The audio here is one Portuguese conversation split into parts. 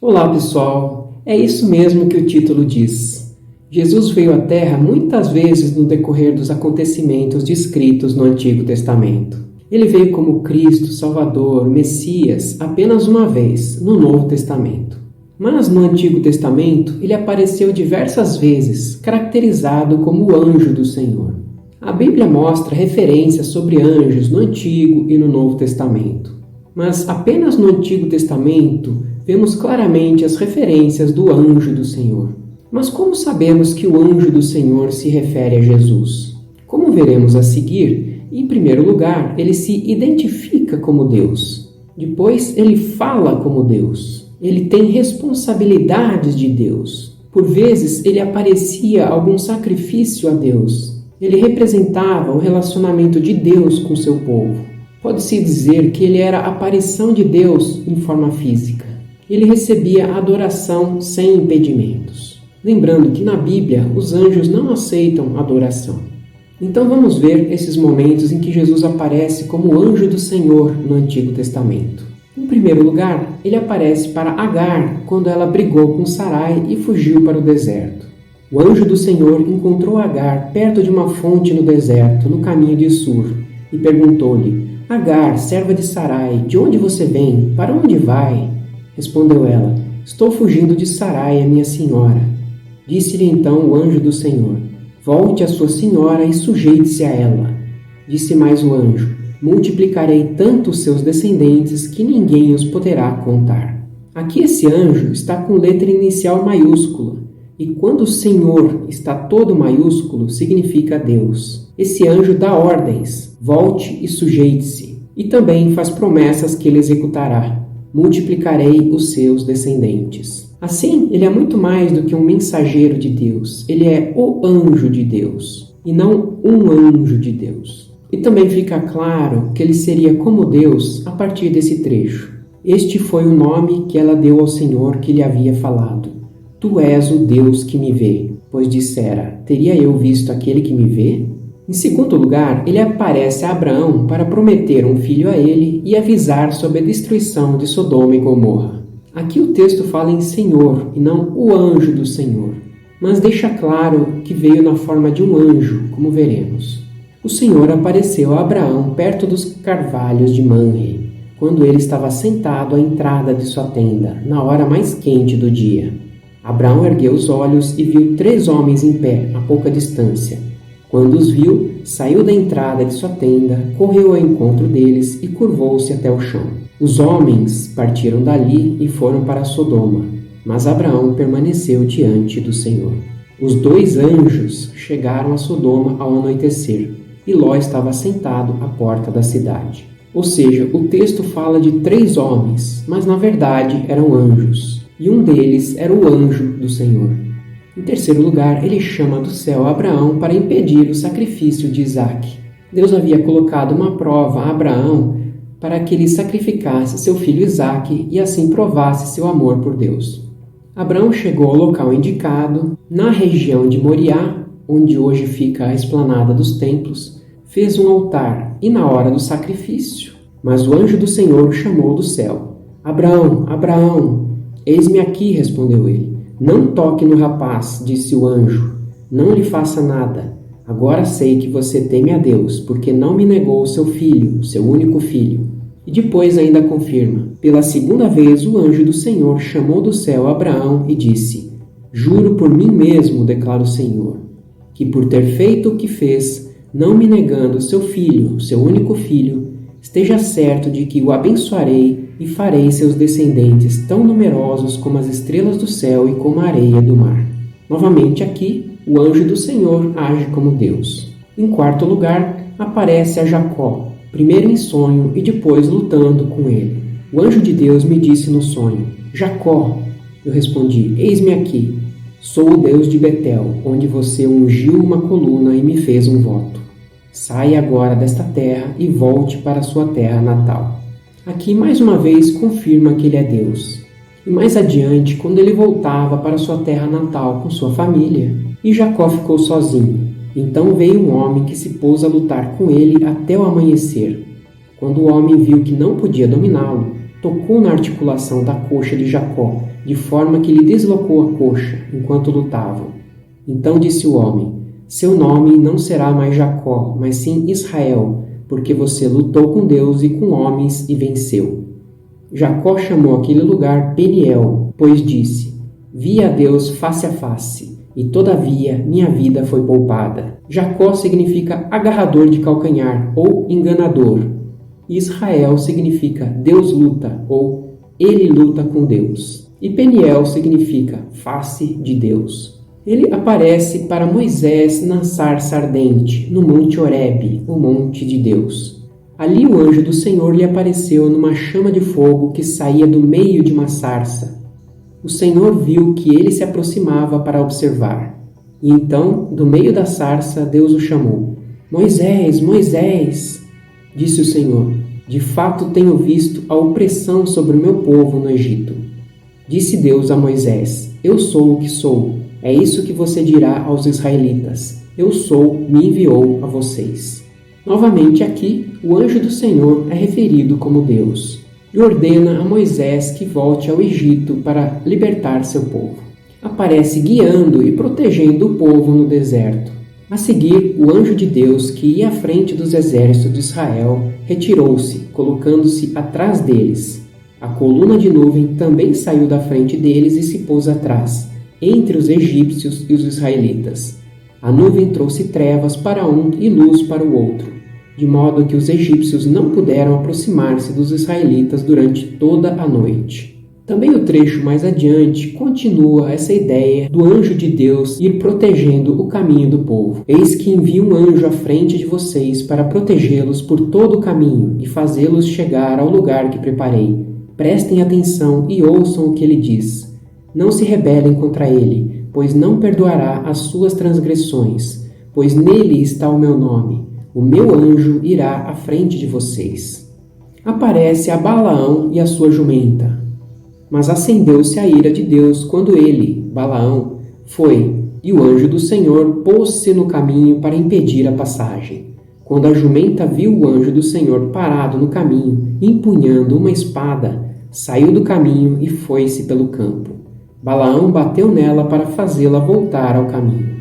Olá pessoal, é isso mesmo que o título diz. Jesus veio à Terra muitas vezes no decorrer dos acontecimentos descritos no Antigo Testamento. Ele veio como Cristo, Salvador, Messias apenas uma vez, no Novo Testamento. Mas no Antigo Testamento ele apareceu diversas vezes, caracterizado como o anjo do Senhor. A Bíblia mostra referências sobre anjos no Antigo e no Novo Testamento. Mas apenas no Antigo Testamento vemos claramente as referências do anjo do Senhor. Mas como sabemos que o anjo do Senhor se refere a Jesus? Como veremos a seguir, em primeiro lugar, ele se identifica como Deus. Depois, ele fala como Deus. Ele tem responsabilidades de Deus. Por vezes, ele aparecia algum sacrifício a Deus. Ele representava o relacionamento de Deus com seu povo. Pode-se dizer que ele era a aparição de Deus em forma física. Ele recebia adoração sem impedimentos. Lembrando que na Bíblia os anjos não aceitam adoração. Então vamos ver esses momentos em que Jesus aparece como anjo do Senhor no Antigo Testamento. Em primeiro lugar, ele aparece para Agar quando ela brigou com Sarai e fugiu para o deserto. O anjo do Senhor encontrou Agar perto de uma fonte no deserto, no caminho de Sur, e perguntou-lhe: Agar, serva de Sarai, de onde você vem? Para onde vai? Respondeu ela: Estou fugindo de Sarai, a minha senhora. Disse-lhe então o anjo do Senhor: Volte a sua senhora e sujeite-se a ela. Disse mais o anjo: Multiplicarei tanto os seus descendentes que ninguém os poderá contar. Aqui esse anjo está com letra inicial maiúscula, e quando o Senhor está todo maiúsculo, significa Deus. Esse anjo dá ordens: volte e sujeite-se, e também faz promessas que ele executará. Multiplicarei os seus descendentes. Assim, ele é muito mais do que um mensageiro de Deus. Ele é o anjo de Deus, e não um anjo de Deus. E também fica claro que ele seria como Deus a partir desse trecho. Este foi o nome que ela deu ao Senhor que lhe havia falado. Tu és o Deus que me vê, pois dissera, teria eu visto aquele que me vê? Em segundo lugar, ele aparece a Abraão para prometer um filho a ele e avisar sobre a destruição de Sodoma e Gomorra. Aqui o texto fala em Senhor e não o anjo do Senhor, mas deixa claro que veio na forma de um anjo, como veremos. O Senhor apareceu a Abraão perto dos carvalhos de Mamre, quando ele estava sentado à entrada de sua tenda, na hora mais quente do dia. Abraão ergueu os olhos e viu 3 homens em pé, a pouca distância. Quando os viu, saiu da entrada de sua tenda, correu ao encontro deles e curvou-se até o chão. Os homens partiram dali e foram para Sodoma, mas Abraão permaneceu diante do Senhor. Os 2 anjos chegaram a Sodoma ao anoitecer, e Ló estava sentado à porta da cidade. Ou seja, o texto fala de 3 homens, mas na verdade eram anjos, e um deles era o anjo do Senhor. Em terceiro lugar, ele chama do céu Abraão para impedir o sacrifício de Isaque. Deus havia colocado uma prova a Abraão para que ele sacrificasse seu filho Isaque e assim provasse seu amor por Deus. Abraão chegou ao local indicado, na região de Moriá, onde hoje fica a esplanada dos templos, fez um altar e na hora do sacrifício, mas o anjo do Senhor o chamou do céu. Abraão, Abraão! Eis-me aqui, respondeu ele. Não toque no rapaz, disse o anjo. Não lhe faça nada. Agora sei que você teme a Deus, porque não me negou o seu filho, seu único filho. E depois ainda confirma. Pela segunda vez o anjo do Senhor chamou do céu Abraão e disse: Juro por mim mesmo, declara o Senhor, que por ter feito o que fez, não me negando o seu filho, seu único filho, esteja certo de que o abençoarei e farei seus descendentes tão numerosos como as estrelas do céu e como a areia do mar. Novamente aqui, o anjo do Senhor age como Deus. Em quarto lugar, aparece a Jacó, primeiro em sonho e depois lutando com ele. O anjo de Deus me disse no sonho: Jacó. Eu respondi: Eis-me aqui. Sou o Deus de Betel, onde você ungiu uma coluna e me fez um voto. Saia agora desta terra e volte para sua terra natal. Aqui, mais uma vez, confirma que ele é Deus. E mais adiante, quando ele voltava para sua terra natal com sua família, e Jacó ficou sozinho. Então veio um homem que se pôs a lutar com ele até o amanhecer. Quando o homem viu que não podia dominá-lo, tocou na articulação da coxa de Jacó, de forma que lhe deslocou a coxa enquanto lutavam. Então disse o homem: seu nome não será mais Jacó, mas sim Israel, porque você lutou com Deus e com homens e venceu. Jacó chamou aquele lugar Peniel, pois disse: vi a Deus face a face, e todavia minha vida foi poupada. Jacó significa agarrador de calcanhar ou enganador. Israel significa Deus luta ou ele luta com Deus. E Peniel significa face de Deus. Ele aparece para Moisés na sarça ardente, no Monte Horebe, o monte de Deus. Ali o anjo do Senhor lhe apareceu numa chama de fogo que saía do meio de uma sarça. O Senhor viu que ele se aproximava para observar. E então, do meio da sarça, Deus o chamou. Moisés, Moisés! Disse o Senhor: de fato tenho visto a opressão sobre o meu povo no Egito. Disse Deus a Moisés: eu sou o que sou. É isso que você dirá aos israelitas: eu sou, me enviou a vocês. Novamente aqui, o anjo do Senhor é referido como Deus e ordena a Moisés que volte ao Egito para libertar seu povo. Aparece guiando e protegendo o povo no deserto. A seguir, o anjo de Deus, que ia à frente dos exércitos de Israel, retirou-se, colocando-se atrás deles. A coluna de nuvem também saiu da frente deles e se pôs atrás, entre os egípcios e os israelitas. A nuvem trouxe trevas para um e luz para o outro, de modo que os egípcios não puderam aproximar-se dos israelitas durante toda a noite. Também o trecho mais adiante continua essa ideia do anjo de Deus ir protegendo o caminho do povo. Eis que envio um anjo à frente de vocês para protegê-los por todo o caminho e fazê-los chegar ao lugar que preparei. Prestem atenção e ouçam o que ele diz. Não se rebelem contra ele, pois não perdoará as suas transgressões, pois nele está o meu nome. O meu anjo irá à frente de vocês. Aparece a Balaão e a sua jumenta. Mas acendeu-se a ira de Deus quando ele, Balaão, foi, e o anjo do Senhor pôs-se no caminho para impedir a passagem. Quando a jumenta viu o anjo do Senhor parado no caminho, empunhando uma espada, saiu do caminho e foi-se pelo campo. Balaão bateu nela para fazê-la voltar ao caminho.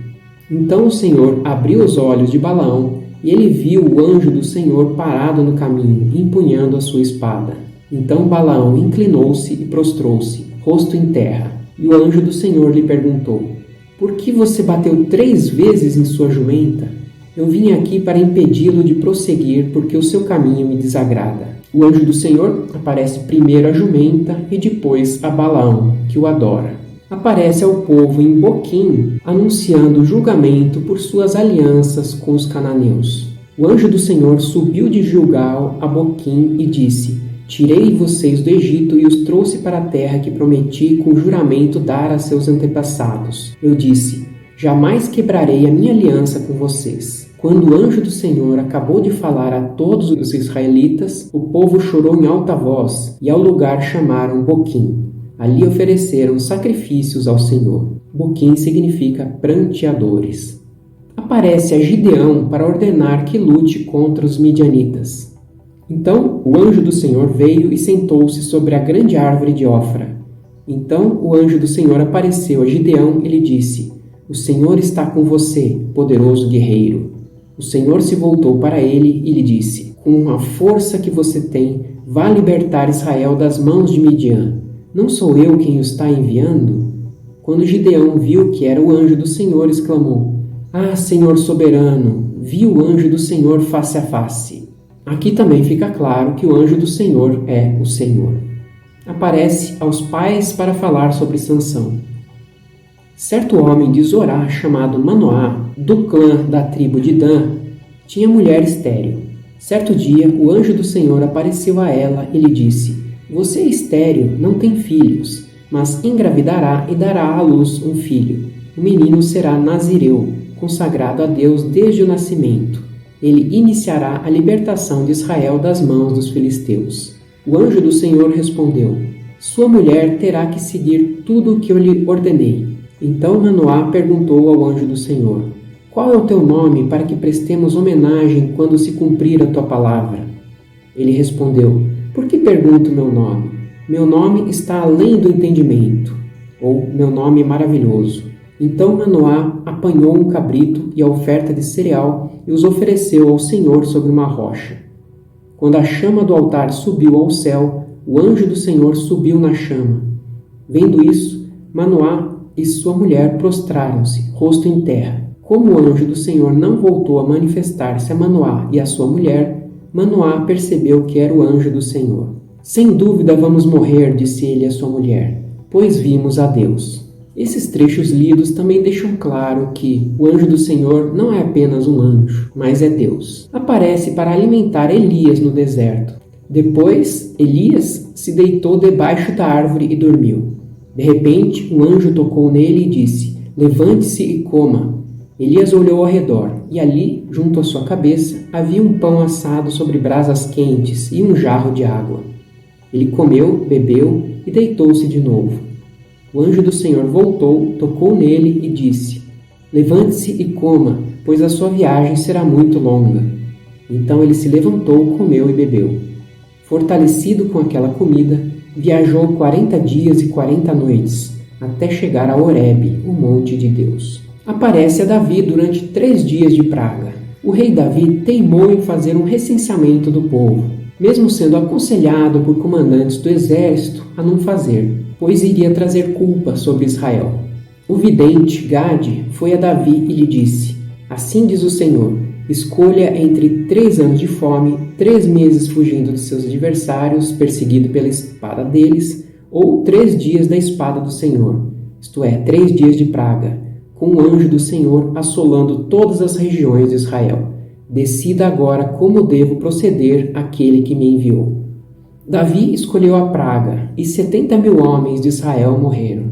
Então o Senhor abriu os olhos de Balaão, e ele viu o anjo do Senhor parado no caminho, empunhando a sua espada. Então Balaão inclinou-se e prostrou-se, rosto em terra. E o anjo do Senhor lhe perguntou: por que você bateu 3 vezes em sua jumenta? Eu vim aqui para impedi-lo de prosseguir, porque o seu caminho me desagrada. O anjo do Senhor aparece primeiro a jumenta e depois a Balaão, que o adora. Aparece ao povo em Boquim, anunciando julgamento por suas alianças com os cananeus. O anjo do Senhor subiu de Gilgal a Boquim e disse: tirei vocês do Egito e os trouxe para a terra que prometi com juramento dar a seus antepassados. Eu disse: jamais quebrarei a minha aliança com vocês. Quando o anjo do Senhor acabou de falar a todos os israelitas, o povo chorou em alta voz e ao lugar chamaram Boquim. Ali ofereceram sacrifícios ao Senhor. Boquim significa pranteadores. Aparece a Gideão para ordenar que lute contra os midianitas. Então o anjo do Senhor veio e sentou-se sobre a grande árvore de Ofra. Então o anjo do Senhor apareceu a Gideão e lhe disse: o Senhor está com você, poderoso guerreiro. O Senhor se voltou para ele e lhe disse: com a força que você tem, vá libertar Israel das mãos de Midian. Não sou eu quem o está enviando? Quando Gideão viu que era o anjo do Senhor, exclamou: ah, Senhor soberano, vi o anjo do Senhor face a face. Aqui também fica claro que o anjo do Senhor é o Senhor. Aparece aos pais para falar sobre Sansão. Certo homem de Zorá, chamado Manoá, do clã da tribo de Dan, tinha mulher estéril. Certo dia, o anjo do Senhor apareceu a ela e lhe disse: você é estéril, não tem filhos, mas engravidará e dará à luz um filho. O menino será nazireu, consagrado a Deus desde o nascimento. Ele iniciará a libertação de Israel das mãos dos filisteus. O anjo do Senhor respondeu: sua mulher terá que seguir tudo o que eu lhe ordenei. Então Manoá perguntou ao anjo do Senhor: qual é o teu nome para que prestemos homenagem quando se cumprir a tua palavra? Ele respondeu: por que pergunta o meu nome? meu nome está além do entendimento, ou meu nome é maravilhoso. Então Manoá apanhou um cabrito e a oferta de cereal e os ofereceu ao Senhor sobre uma rocha. Quando a chama do altar subiu ao céu, o anjo do Senhor subiu na chama. Vendo isso, Manoá e sua mulher prostraram-se, rosto em terra. Como o anjo do Senhor não voltou a manifestar-se a Manoá e a sua mulher, Manoá percebeu que era o anjo do Senhor. Sem dúvida vamos morrer, disse ele à sua mulher, pois vimos a Deus. Esses trechos lidos também deixam claro que o anjo do Senhor não é apenas um anjo, mas é Deus. Aparece para alimentar Elias no deserto. Depois, Elias se deitou debaixo da árvore e dormiu. De repente, um anjo tocou nele e disse: levante-se e coma. Elias olhou ao redor, e ali, junto à sua cabeça, havia um pão assado sobre brasas quentes e um jarro de água. Ele comeu, bebeu e deitou-se de novo. O anjo do Senhor voltou, tocou nele e disse: levante-se e coma, pois a sua viagem será muito longa. Então ele se levantou, comeu e bebeu. Fortalecido com aquela comida, viajou 40 dias e 40 noites, até chegar a Horebe, o monte de Deus. Aparece a Davi durante 3 dias de praga. O rei Davi teimou em fazer um recenseamento do povo, mesmo sendo aconselhado por comandantes do exército a não fazer, pois iria trazer culpa sobre Israel. O vidente Gade foi a Davi e lhe disse: assim diz o Senhor, escolha entre 3 anos de fome, 3 meses fugindo de seus adversários, perseguido pela espada deles, ou 3 dias da espada do Senhor, isto é, 3 dias de praga, com o anjo do Senhor assolando todas as regiões de Israel. Decida agora como devo proceder aquele que me enviou. Davi escolheu a praga, e 70.000 homens de Israel morreram.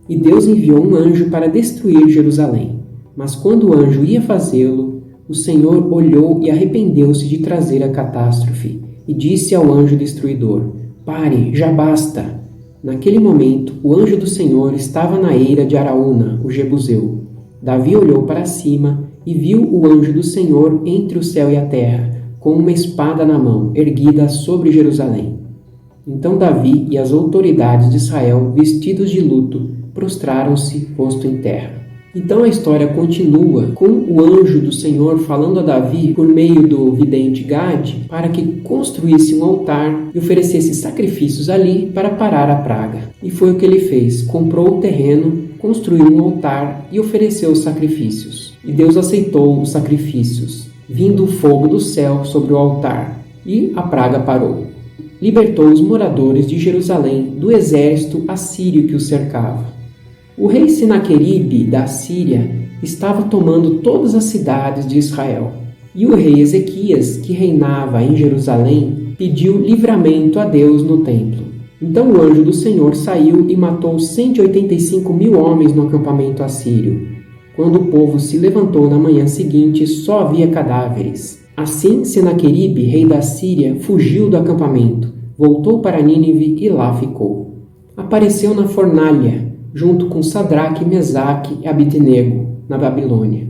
E Deus enviou um anjo para destruir Jerusalém. Mas quando o anjo ia fazê-lo, o Senhor olhou e arrependeu-se de trazer a catástrofe, e disse ao anjo destruidor: pare, já basta. Naquele momento, o anjo do Senhor estava na eira de Araúna, o Jebuseu. Davi olhou para cima e viu o anjo do Senhor entre o céu e a terra, com uma espada na mão, erguida sobre Jerusalém. Então Davi e as autoridades de Israel, vestidos de luto, prostraram-se, rosto em terra. Então a história continua com o anjo do Senhor falando a Davi por meio do vidente Gade para que construísse um altar e oferecesse sacrifícios ali para parar a praga. E foi o que ele fez. Comprou o terreno, construiu um altar e ofereceu os sacrifícios. E Deus aceitou os sacrifícios, vindo o fogo do céu sobre o altar. E a praga parou. Libertou os moradores de Jerusalém do exército assírio que os cercava. O rei Senaqueribe da Síria estava tomando todas as cidades de Israel. E o rei Ezequias, que reinava em Jerusalém, pediu livramento a Deus no templo. Então o anjo do Senhor saiu e matou 185.000 homens no acampamento assírio. Quando o povo se levantou na manhã seguinte, só havia cadáveres. Assim Senaqueribe, rei da Síria, fugiu do acampamento, voltou para Nínive e lá ficou. Apareceu na fornalha, junto com Sadraque, Mesaque e Abednego, na Babilônia.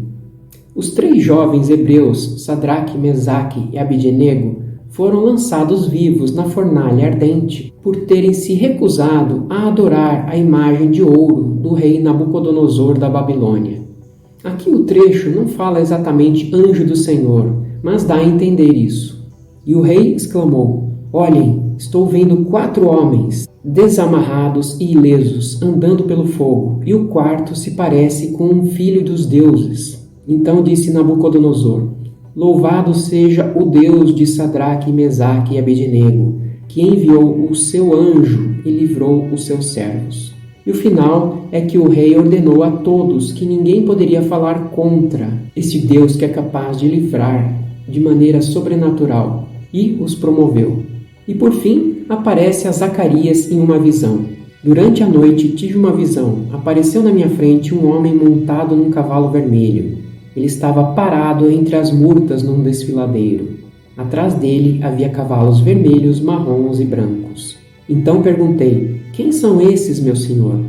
Os 3 jovens hebreus, Sadraque, Mesaque e Abednego, foram lançados vivos na fornalha ardente por terem se recusado a adorar a imagem de ouro do rei Nabucodonosor da Babilônia. Aqui o trecho não fala exatamente anjo do Senhor, mas dá a entender isso. E o rei exclamou: olhem, estou vendo 4 homens, desamarrados e ilesos, andando pelo fogo, e o quarto se parece com um filho dos deuses. Então disse Nabucodonosor: louvado seja o Deus de Sadraque, Mesaque e Abednego, que enviou o seu anjo e livrou os seus servos. E o final é que o rei ordenou a todos que ninguém poderia falar contra este Deus que é capaz de livrar de maneira sobrenatural, e os promoveu. E por fim, aparece a Zacarias em uma visão. Durante a noite tive uma visão. Apareceu na minha frente um homem montado num cavalo vermelho. Ele estava parado entre as murtas num desfiladeiro. Atrás dele havia cavalos vermelhos, marrons e brancos. Então perguntei: quem são esses, meu senhor?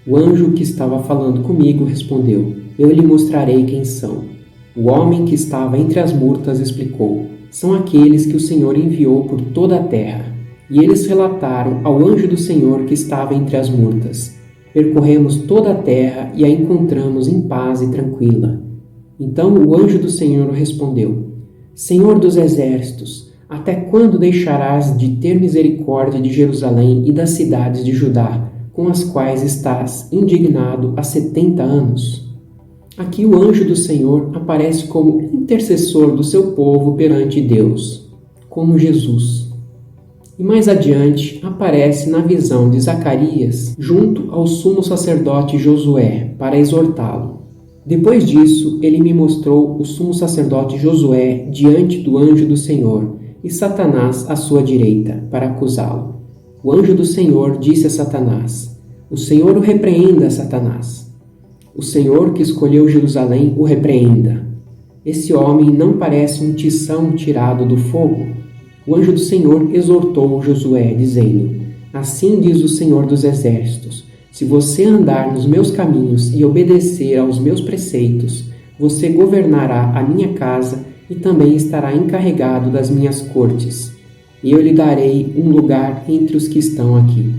O anjo que estava falando comigo respondeu: eu lhe mostrarei quem são. O homem que estava entre as murtas explicou: são aqueles que o Senhor enviou por toda a terra. E eles relataram ao anjo do Senhor que estava entre as murtas: percorremos toda a terra e a encontramos em paz e tranquila. Então o anjo do Senhor respondeu: Senhor dos exércitos, até quando deixarás de ter misericórdia de Jerusalém e das cidades de Judá, com as quais estás indignado há 70 anos? Aqui o anjo do Senhor aparece como intercessor do seu povo perante Deus, como Jesus. E mais adiante aparece na visão de Zacarias junto ao sumo sacerdote Josué para exortá-lo. Depois disso, ele me mostrou o sumo sacerdote Josué diante do anjo do Senhor e Satanás à sua direita para acusá-lo. O anjo do Senhor disse a Satanás: O Senhor o repreenda, Satanás. O Senhor que escolheu Jerusalém o repreenda. Esse homem não parece um tição tirado do fogo? O anjo do Senhor exortou Josué, dizendo: Assim diz o Senhor dos exércitos: se você andar nos meus caminhos e obedecer aos meus preceitos, você governará a minha casa e também estará encarregado das minhas cortes. E eu lhe darei um lugar entre os que estão aqui.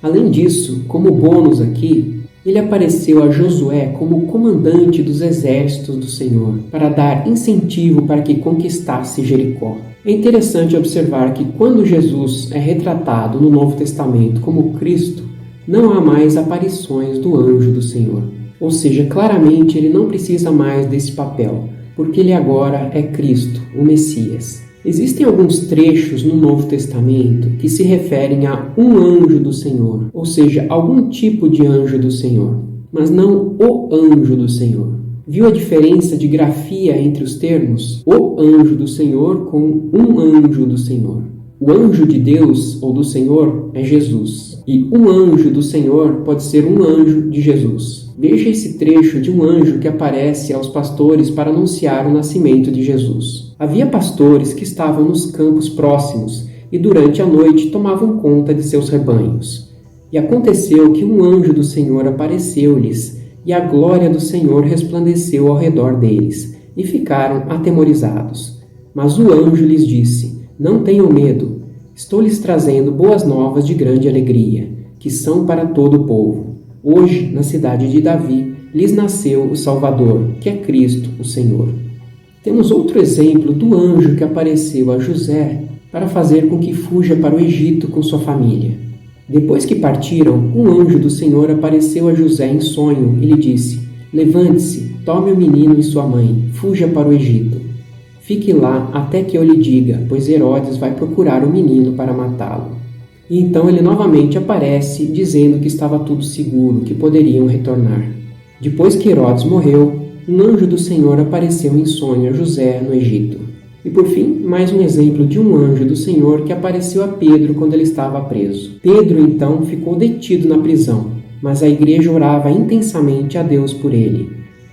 Além disso, como bônus aqui, ele apareceu a Josué como comandante dos exércitos do Senhor, para dar incentivo para que conquistasse Jericó. É interessante observar que quando Jesus é retratado no Novo Testamento como Cristo, não há mais aparições do anjo do Senhor. Ou seja, claramente ele não precisa mais desse papel, porque ele agora é Cristo, o Messias. Existem alguns trechos no Novo Testamento que se referem a um anjo do Senhor, ou seja, algum tipo de anjo do Senhor, mas não o anjo do Senhor. Viu a diferença de grafia entre os termos? O anjo do Senhor com um anjo do Senhor. O anjo de Deus ou do Senhor é Jesus, e um anjo do Senhor pode ser um anjo de Jesus. Veja esse trecho de um anjo que aparece aos pastores para anunciar o nascimento de Jesus. Havia pastores que estavam nos campos próximos e durante a noite tomavam conta de seus rebanhos. E aconteceu que um anjo do Senhor apareceu-lhes, e a glória do Senhor resplandeceu ao redor deles, e ficaram atemorizados. Mas o anjo lhes disse: Não tenham medo, estou lhes trazendo boas novas de grande alegria, que são para todo o povo. Hoje, na cidade de Davi, lhes nasceu o Salvador, que é Cristo, o Senhor. Temos outro exemplo do anjo que apareceu a José para fazer com que fuja para o Egito com sua família. Depois que partiram, um anjo do Senhor apareceu a José em sonho e lhe disse: Levante-se, tome o menino e sua mãe, fuja para o Egito. Fique lá até que eu lhe diga, pois Herodes vai procurar o menino para matá-lo. E então ele novamente aparece, dizendo que estava tudo seguro, que poderiam retornar. Depois que Herodes morreu, um anjo do Senhor apareceu em sonho a José no Egito. E por fim, mais um exemplo de um anjo do Senhor que apareceu a Pedro quando ele estava preso. Pedro, então, ficou detido na prisão, mas a igreja orava intensamente a Deus por ele.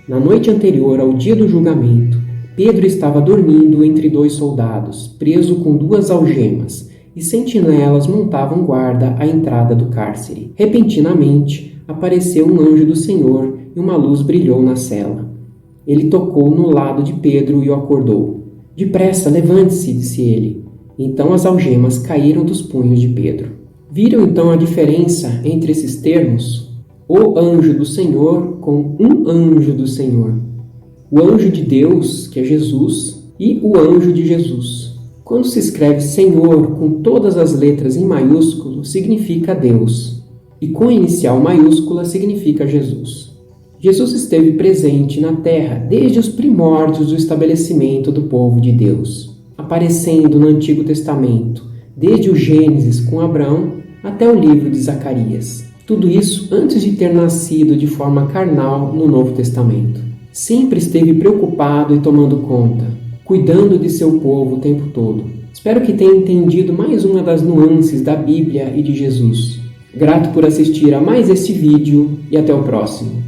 Na noite anterior ao dia do julgamento, Pedro estava dormindo entre 2 soldados, preso com 2 algemas, e sentinelas montavam guarda à entrada do cárcere. Repentinamente, apareceu um anjo do Senhor e uma luz brilhou na cela. Ele tocou no lado de Pedro e o acordou. Depressa, levante-se, disse ele. Então as algemas caíram dos punhos de Pedro. Viram então a diferença entre esses termos? O anjo do Senhor com um anjo do Senhor. O anjo de Deus, que é Jesus, e o anjo de Jesus. Quando se escreve Senhor com todas as letras em maiúsculo, significa Deus, e com inicial maiúscula significa Jesus. Jesus esteve presente na terra desde os primórdios do estabelecimento do povo de Deus, aparecendo no Antigo Testamento, desde o Gênesis com Abraão até o livro de Zacarias. Tudo isso antes de ter nascido de forma carnal no Novo Testamento. Sempre esteve preocupado e tomando conta, cuidando de seu povo o tempo todo. Espero que tenha entendido mais uma das nuances da Bíblia e de Jesus. Grato por assistir a mais este vídeo e até o próximo.